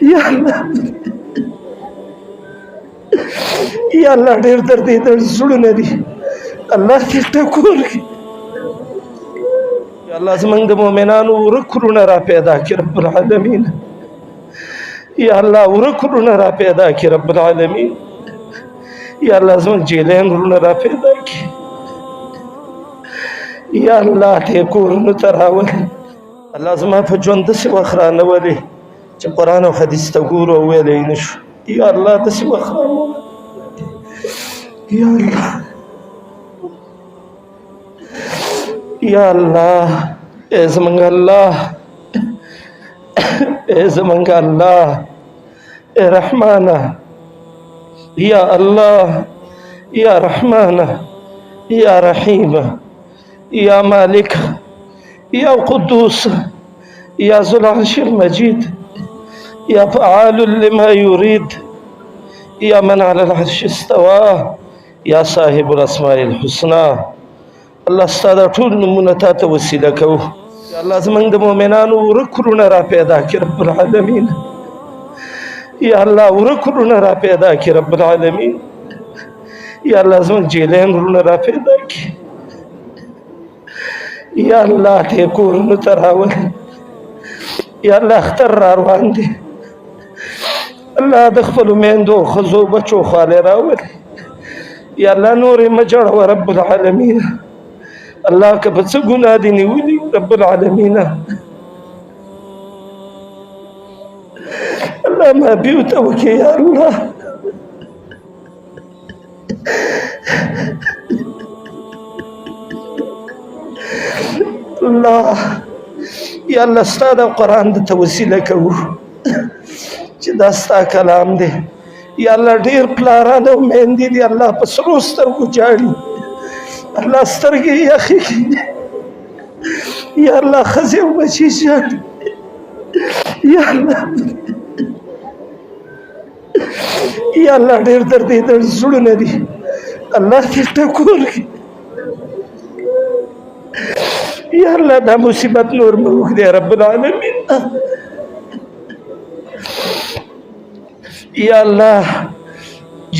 یا الله یا الله ډېر درد یې درد زړونه دي الله دې ټکور کړي یا الله زمونږ د مؤمنانو ورک کړونه را پیدا کړي رب العالمین یا الله ورک کړونه را پیدا کړي رب العالمین یا الله زمونږ جیلین ورونه را پیدا کړي یا الله دې کورونو ته راولي الله زما په ژوند داسې وخت رانولې چې قرآن او حدیث ته ګورو او ویلی نه شو یا الله داسې وخت رانولې یا الله یا الله ای زمونږ الله ای زمونږ الله ای رحمانه یا الله یا رحمانه یا رحیمه یا مالک یا قدوس یا ذو العرش المجيد یا فعال لما يريد یا من على العرش استوى یا صاحب الاسماء الحسنى الله ستا دا ټول نومونه تا ته وسیله کوو یا الله زمونږ د مؤمنانو ورک کړونه را پیدا کړي رب العالمین یا الله ورک کړونه را پیدا کړي رب العالمین یا الله زمونږ جیلین ورونه را پیدا کړي یا الله دې کورونو ته راولي یا الله اختر را روان دي الله د خپلو میندو ښځو بچو خوالی راولي یا الله نورې مه جوړوه رب العالمین الله که په څه ګناه دې نیولي رب العالمین الله معافي ورته وکړي یا الله الله یا الله ستا د قرآن د ته وسیله کوو چې دا ستا کلام دی یا الله ډېر پلاران او میندې دي الله په سرو سترګو جاړي الله سترګې یې یخې کړي یا الله ښځې او بچي ژاړي یا الله یا الله ډېر درد یې درد زړونه دي الله دې ټکور کړي یا الله دا مصیبت نور مه وکړي رب العالمین یا الله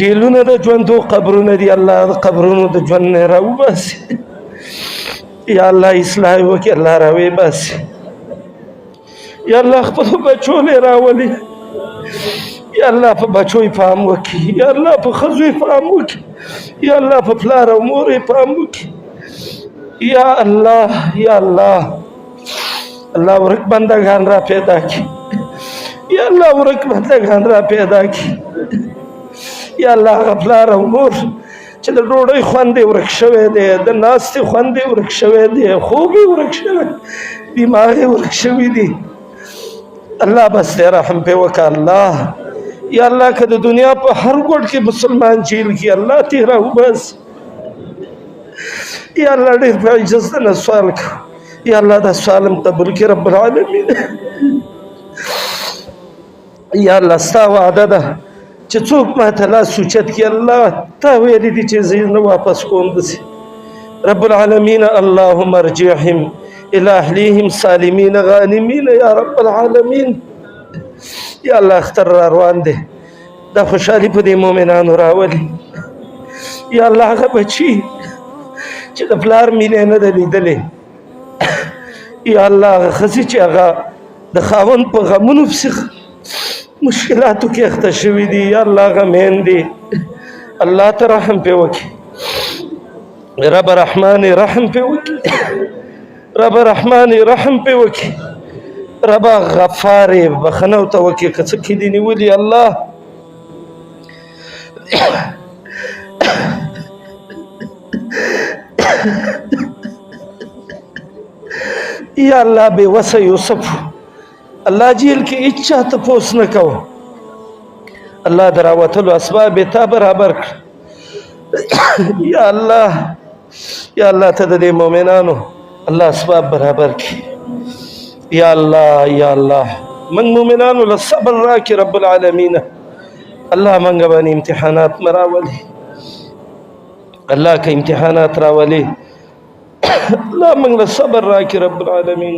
جیلونه د ژوندو قبرونه دي الله د قبرونو د ژوند نه راوباسي یا الله اصلاح یې وکړي الله راویباسي یا الله خپلو بچو یې راولي یا الله په بچو یې پام وکړي یا الله په ښځو یې پام وکړي یا الله په پلار او مور یې پام وکړي یا الله یا الله الله ورک بندگان را پیدا کړي یا الله ورک بندگان را پیدا کړي یا الله هغه پلار او مور چې د ډوډۍ خوند یې ورک شوی دی د ناستې خوند یې ورک شوی دی خوب یې ورک شوی دماغ یې ورک شوي دي الله بس دی رحم پرې وکړه الله یا الله که د دنیا په هر ګوټ کې مسلمان جیل کې الله تې راوباسي یا الله ډېر په عجز نه سوال کوو یا الله دا سوال هم قبول کړي رب العالمین یا الله ستا وعده ده چې څوک ماته لاس اوچت کړي الله تا ویلي دي چې زه نه واپس کوم داسې رب العالمین اللهم ارجعهم الى اهلهم سالمین غانمین یا رب العالمین یا الله اختر را روان دی دا خوشحالي په دې مؤمنانو راولي یا الله هغه بچي چې د پلار مینه نه ده لیدلې یا الله هغه ښځې چې هغه د خاوند په غمونو پسې مشکلاتو کې اخته شوي دي یا الله هغه میندې الله ته رحم پرې وکړي رب رحمان رحم پرې وکړي رب رحمان رحم پرې وکړي رب غفار بخښنه ورته وکړي که څه کې دي نیولي الله یا الله بے وسه یوسف الله جیل کې هیڅ چا تپوس نه کوه الله د راوتلو اسباب یې تا برابر کړه یا الله ته د دې مؤمنانو الله اسباب برابر کړي یا الله من مؤمنانو له صبر راکړي رب العالمین الله منګه باندې امتحانات مراولي الله که امتحانات راولي الله موږ له صبر راکړي رب العالمین